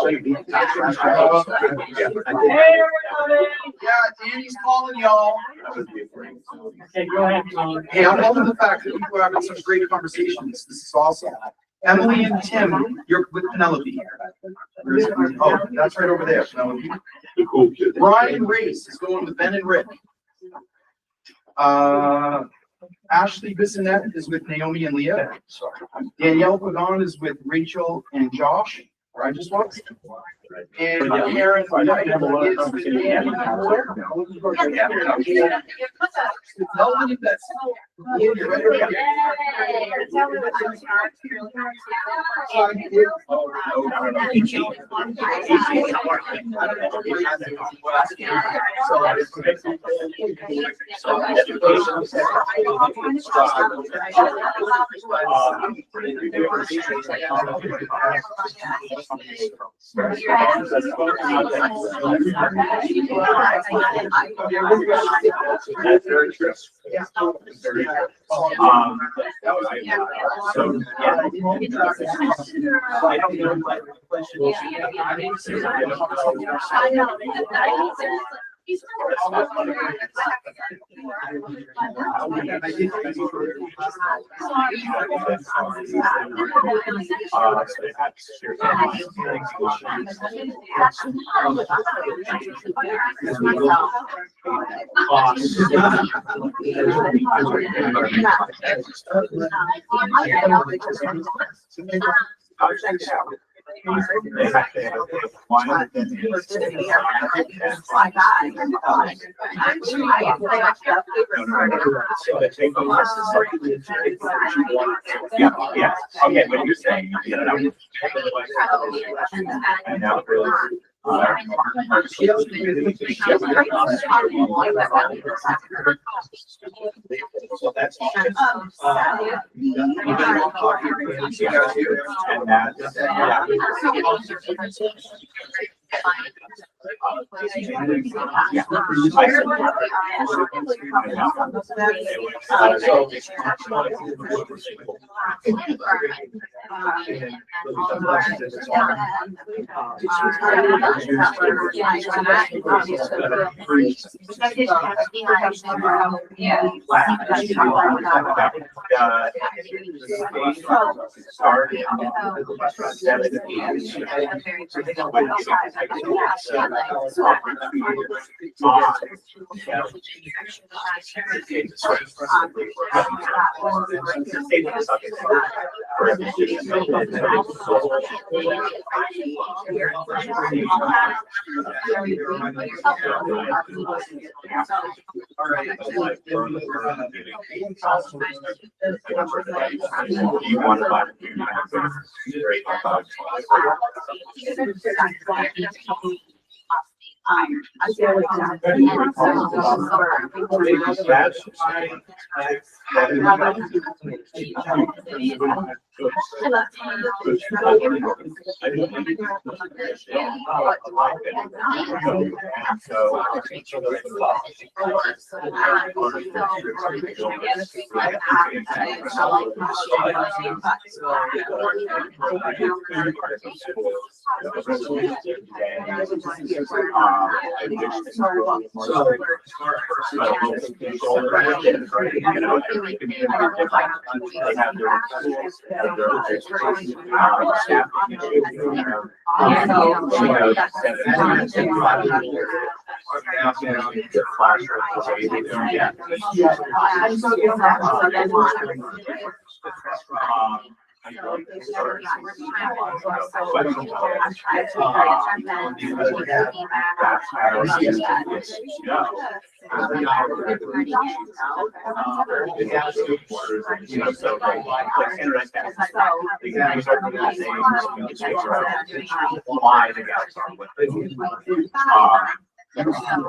yeah, Danny's calling y'all. Okay, go ahead, Colin. Hey, I'm loving the fact that people are having such great conversations. This is awesome. Emily and Tim, you're with Penelope. Oh, that's right over there, Penelope. Brian Race is going with Ben and Rick. Ashley Bissonette is with Naomi and Leah. Danielle Pagan is with Rachel and Josh, where I just was. And Karen is with Andy. That's very true. So, yeah. I don't know what question is. Yeah. Okay, but you're saying you get it out. And now really So that's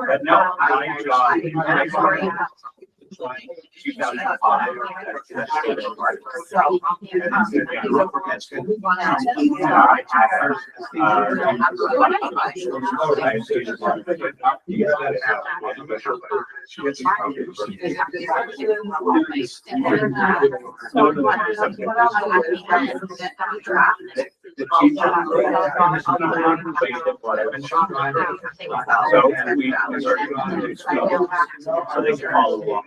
but no, my job. 2005. The teacher. So we started on the school, so they can follow along.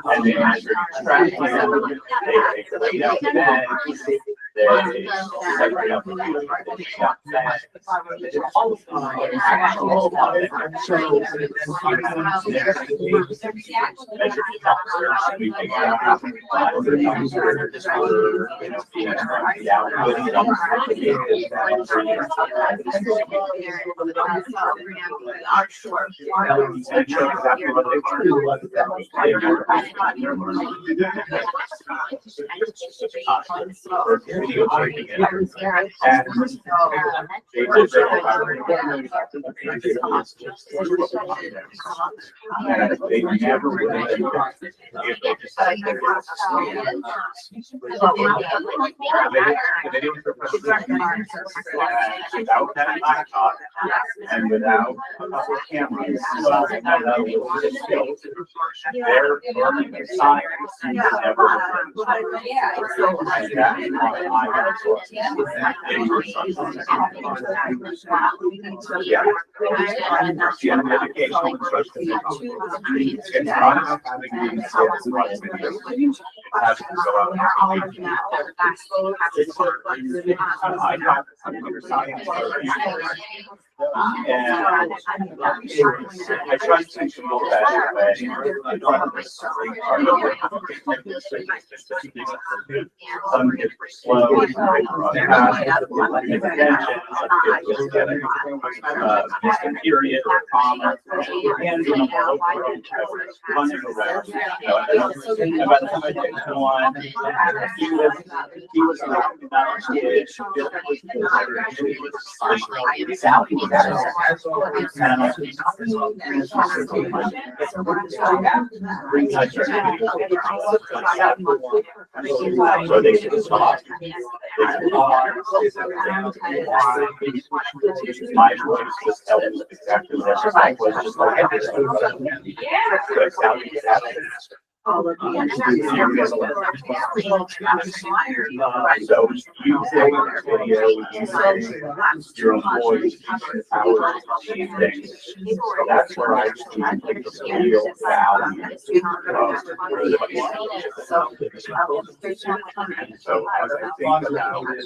And they measure track plan, they lay out the bag, they separate out the bag. Without that laptop and without a couple of cameras, their learning and science never. Educational instruction. It's not having these skills. have to go out. They're all looking at the vaccine, I have computer science. And I tried to promote that way. Some get slow, period or comma, and running around. And by the time I did one, he was so they should stop. My voice was telling exactly what I was just like. all of the. So you take a video, your voice, power, things. So that's where I see the real value of so as I think about it,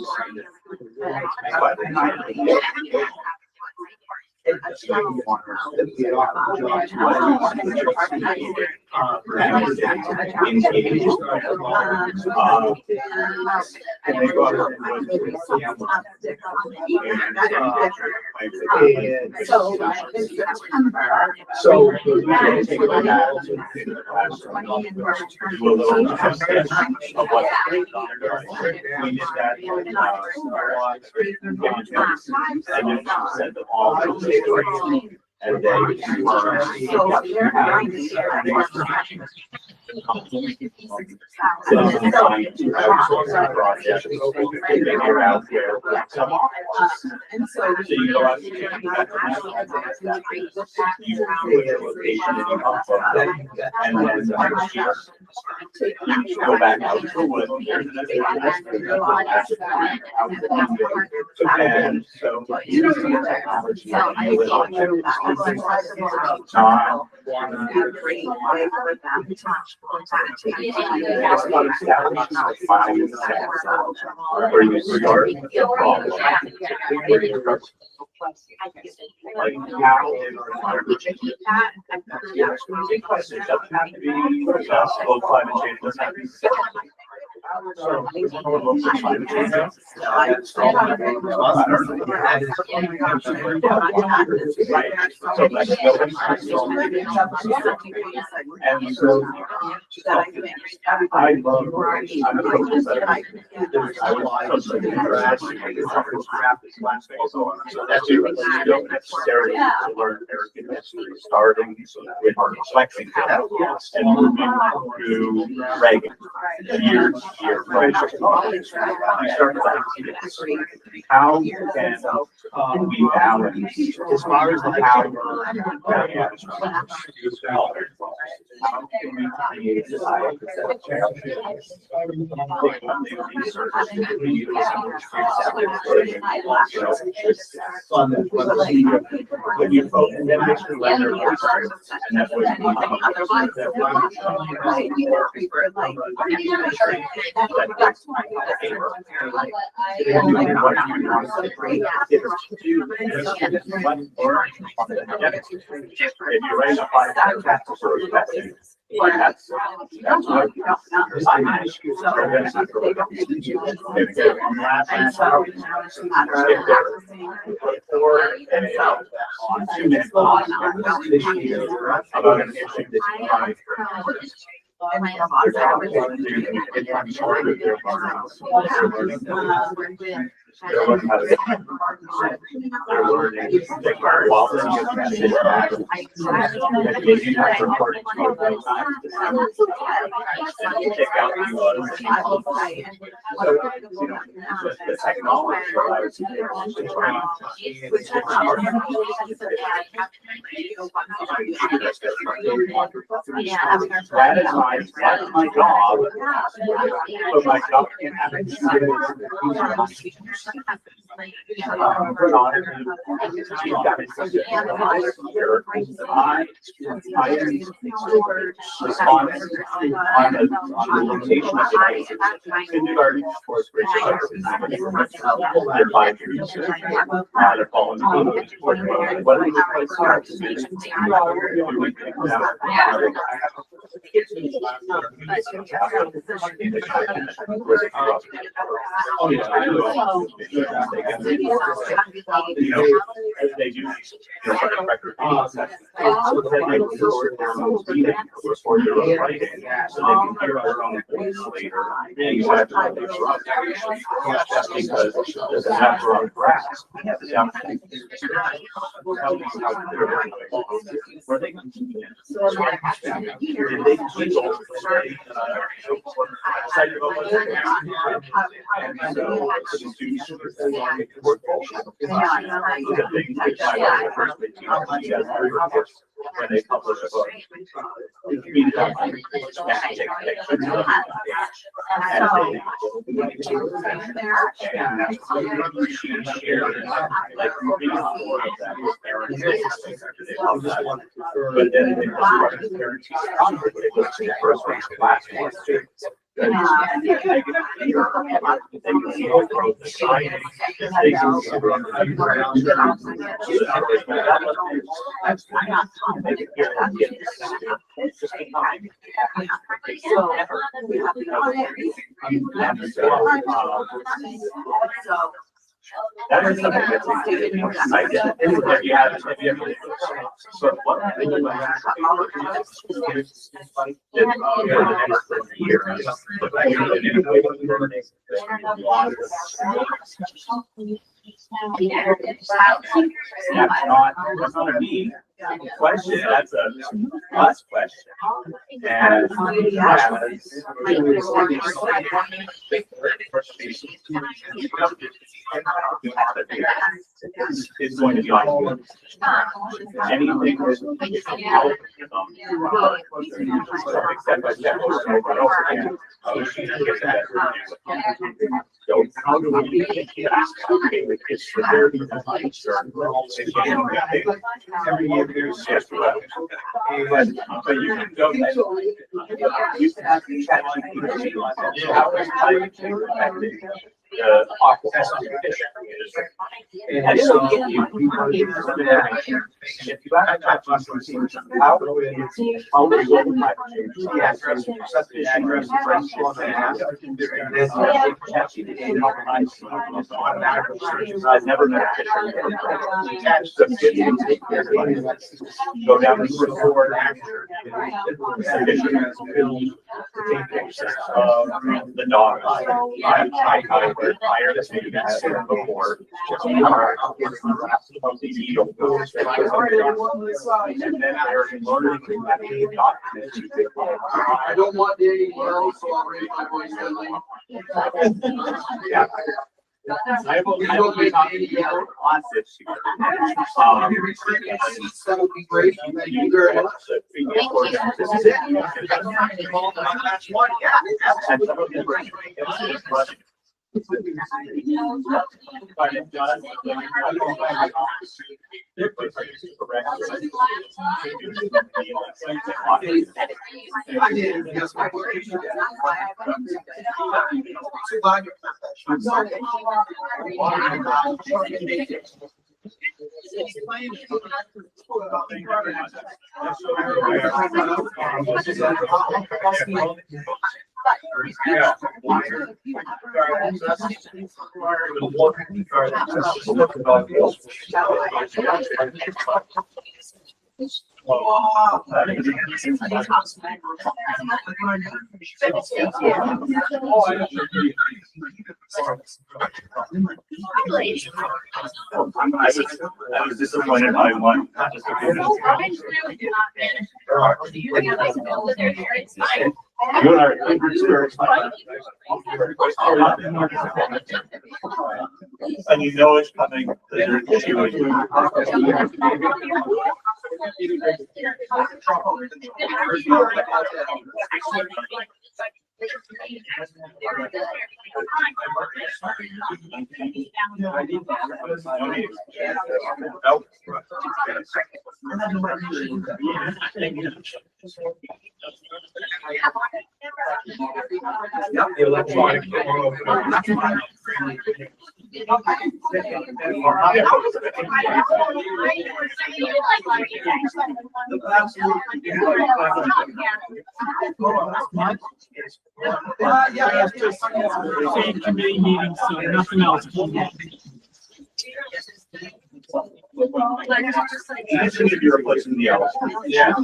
and they And so you go out and go back out to wood. And so where you start the problem. Like how climate change doesn't have to be I love that's don't necessarily to learn American history, starting with reflecting and moving through Reagan years. Right. How can we balance as far as the power how can we create a society That is my job. So my job can have Kindergarten, fourth grade, they're 5 years. They're following what are the starts? They do record record their own writing, so they can hear their own voice later. And you have to interrupt just because it doesn't have their own grasp. Where they when they publish a book. But then they that is something that's exciting. If you have sort of what I do that's not a me question, that's a us question. And it's going to be on anything except by how do we it's for their every year there's just but you can go you can have and so if you I've never met a go down the report the dog I would hire this maybe before I don't want anywhere else, so I'll raise my voice. Yeah. I will be talking on this. That would be great. Thank you very much. I was disappointed by one. You and our kindred spirits. And you know it's coming. Yep, the electronic. Yeah, it's just same committee meetings, so nothing else. That should be replacing the hours. Yeah.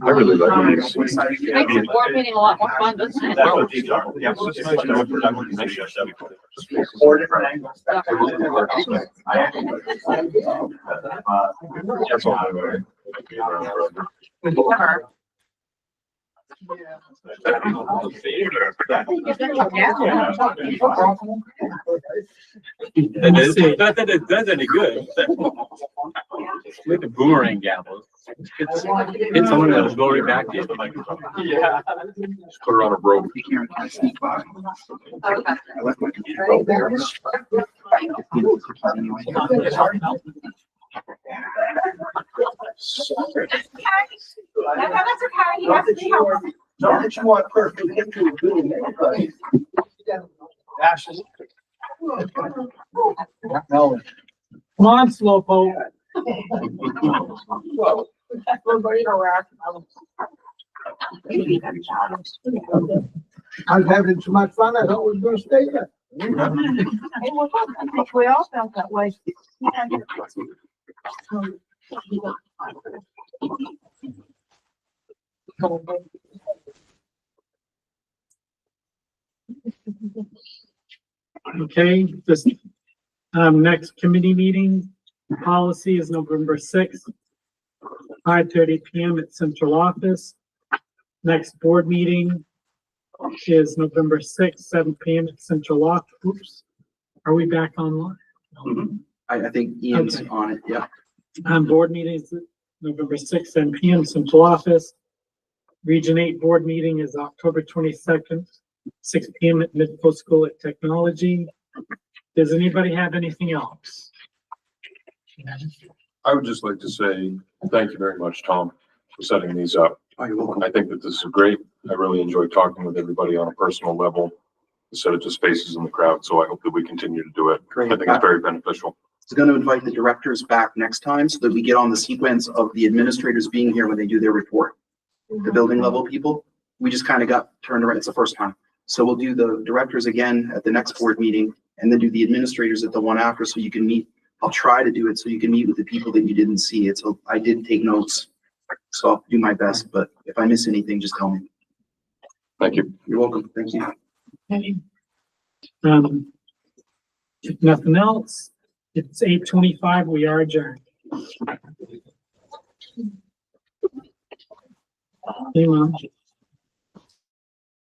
I really like it. Makes the board meeting a lot more fun, doesn't it? That's what these are. Yeah, so it's like more productive than just every- Four different angles. That's all I would. That's any good. With the boomerang gavel. It's someone that'll go right back to you. Yeah. Just put her on a rope. I left my computer out there. Not that you want perfect entry to doing anybody. Ashley. No. Come on, Slowpoke. I was having so much fun, I thought we were gonna stay there. I think we all felt that way. Okay, this, next committee meeting, policy is November 6th, 5:30 PM at central office. Next board meeting is November 6th, 7 PM at central office. Oops, are we back online? I think Ian's Okay. on it, yeah. Board meetings, November 6th, 7 PM, central office. Region 8 board meeting is October 22nd, 6 PM at Midco School at Technology. Does anybody have anything else? I would just like to say, thank you very much, Tom, for setting these up. Oh, you're welcome. I think that this is great. I really enjoy talking with everybody on a personal level instead of just faces in the crowd. So I hope that we continue to do it. Great. I think it's very beneficial. I was going to invite the directors back next time so that we get on the sequence of the administrators being here when they do their report. The building level people, we just kind of got turned around. It's the first time. So we'll do the directors again at the next board meeting and then do the administrators at the one after so you can meet. I'll try to do it so you can meet with the people that you didn't see. I did take notes, so I'll do my best, but if I miss anything, just tell me. Thank you. You're welcome. Thank you. Okay. If nothing else, it's 8:25. We are adjourned. Hey, Mom.